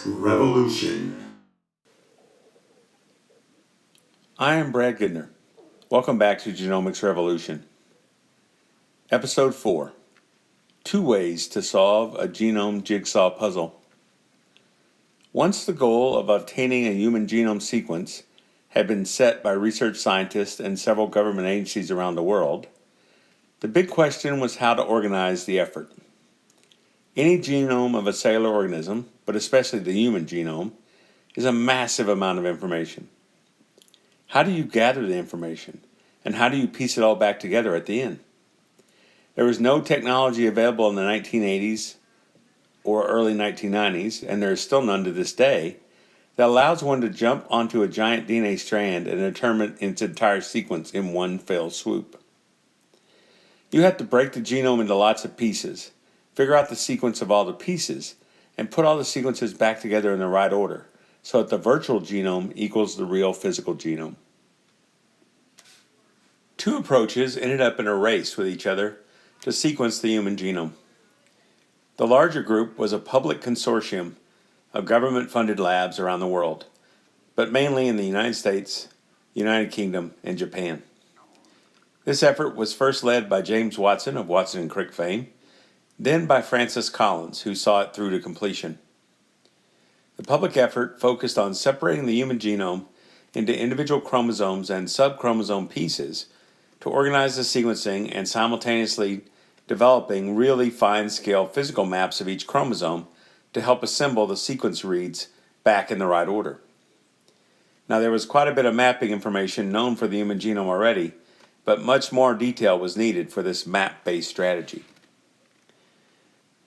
Revolution. I am Brad Goodner. Welcome back to Genomics Revolution. Episode 4. 2 ways to solve a genome jigsaw puzzle. Once the goal of obtaining a human genome sequence had been set by research scientists and several government agencies around the world, the big question was how to organize the effort. Any genome of a cellular organism, but especially the human genome, is a massive amount of information. How do you gather the information, and how do you piece it all back together at the end? There was no technology available in the 1980s or early 1990s, and there is still none to this day, that allows one to jump onto a giant DNA strand and determine its entire sequence in one fell swoop. You have to break the genome into lots of pieces, figure out the sequence of all the pieces, and put all the sequences back together in the right order, so that the virtual genome equals the real physical genome. 2 approaches ended up in a race with each other to sequence the human genome. The larger group was a public consortium of government-funded labs around the world, but mainly in the United States, United Kingdom, and Japan. This effort was first led by James Watson of Watson and Crick fame, then by Francis Collins, who saw it through to completion. The public effort focused on separating the human genome into individual chromosomes and subchromosome pieces to organize the sequencing and simultaneously developing really fine-scale physical maps of each chromosome to help assemble the sequence reads back in the right order. Now, there was quite a bit of mapping information known for the human genome already, but much more detail was needed for this map-based strategy.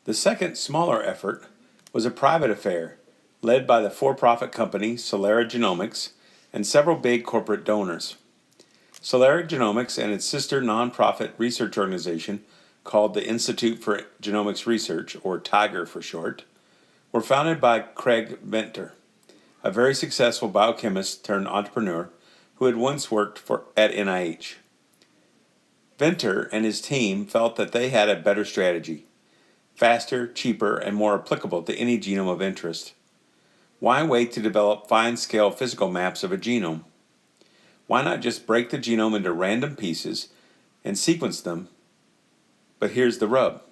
The second, smaller effort was a private affair led by the for-profit company Celera Genomics and several big corporate donors. Celera Genomics and its sister nonprofit research organization called the Institute for Genomics Research, or TIGER for short, were founded by Craig Venter, a very successful biochemist turned entrepreneur who had once worked at NIH. Venter and his team felt that they had a better strategy, faster, cheaper, and more applicable to any genome of interest. Why wait to develop fine-scale physical maps of a genome? Why not just break the genome into random pieces and sequence them? But here's the rub.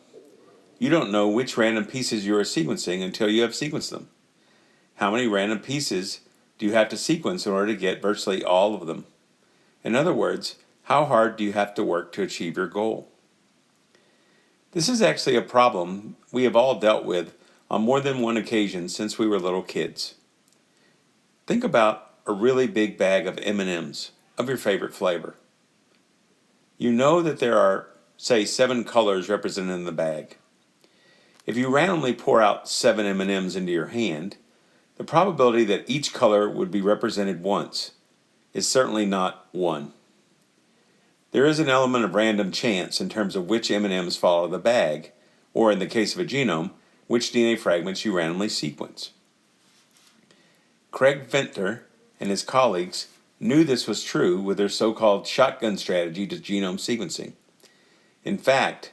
You don't know which random pieces you are sequencing until you have sequenced them. How many random pieces do you have to sequence in order to get virtually all of them? In other words, how hard do you have to work to achieve your goal? This is actually a problem we have all dealt with on more than one occasion since we were little kids. Think about a really big bag of M&Ms of your favorite flavor. You know that there are, say, 7 colors represented in the bag. If you randomly pour out 7 M&Ms into your hand, the probability that each color would be represented once is certainly not 1. There is an element of random chance in terms of which M&Ms fall out of the bag, or in the case of a genome, which DNA fragments you randomly sequence. Craig Venter and his colleagues knew this was true with their so-called shotgun strategy to genome sequencing. In fact,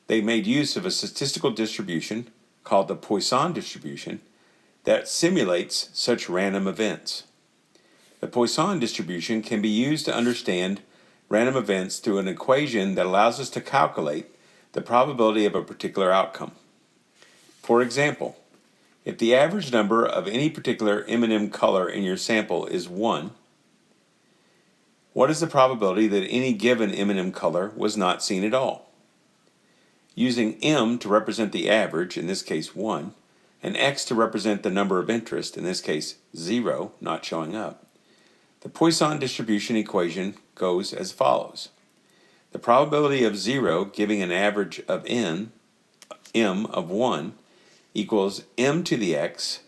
they made use of a statistical distribution called the Poisson distribution that simulates such random events. The Poisson distribution can be used to understand random events through an equation that allows us to calculate the probability of a particular outcome. For example, if the average number of any particular M&M color in your sample is 1, what is the probability that any given M&M color was not seen at all? Using M to represent the average, in this case 1, and X to represent the number of interest, in this case 0, not showing up, the Poisson distribution equation goes as follows. The probability of 0 giving an average of M of 1 equals m to the x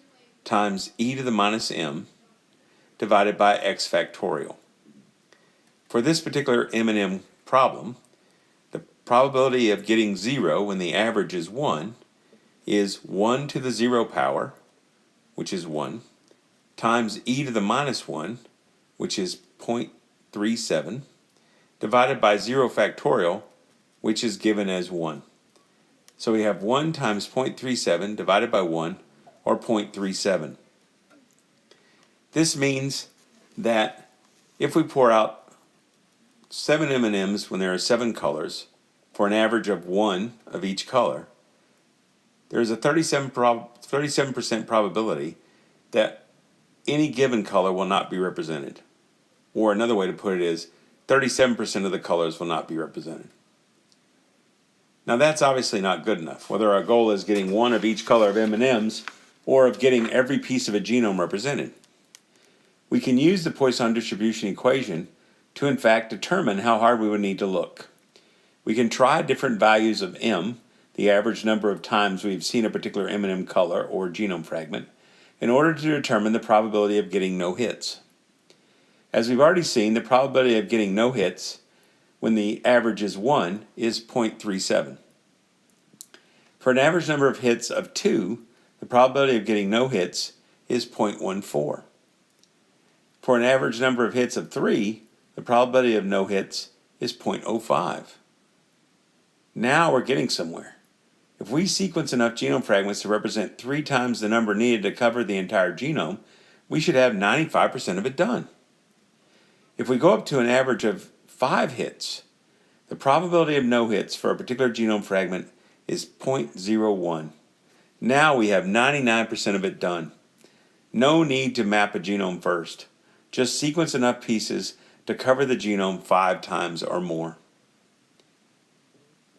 times e to the minus m divided by x factorial. For this particular M&M problem, the probability of getting 0 when the average is 1 is 1 to the 0 power, which is 1, times e to the minus 1, which is 0.37, divided by 0 factorial, which is given as 1. So we have 1 times 0.37 divided by 1, or 0.37. This means that if we pour out 7 M&Ms when there are 7 colors, for an average of 1 of each color, there is a 37% probability that any given color will not be represented. Or another way to put it is 37% of the colors will not be represented. Now that's obviously not good enough, whether our goal is getting 1 of each color of M&Ms or of getting every piece of a genome represented. We can use the Poisson distribution equation to in fact determine how hard we would need to look. We can try different values of M, the average number of times we've seen a particular M&M color or genome fragment, in order to determine the probability of getting no hits. As we've already seen, the probability of getting no hits when the average is 1 is 0.37. For an average number of hits of 2, the probability of getting no hits is 0.14. For an average number of hits of 3, the probability of no hits is 0.05. Now we're getting somewhere. If we sequence enough genome fragments to represent 3 times the number needed to cover the entire genome, we should have 95% of it done. If we go up to an average of 5 hits, the probability of no hits for a particular genome fragment is 0.01. Now we have 99% of it done. No need to map a genome first. Just sequence enough pieces to cover the genome 5 times or more.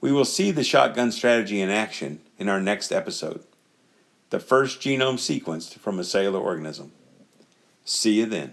We will see the shotgun strategy in action in our next episode, the first genome sequenced from a cellular organism. See you then.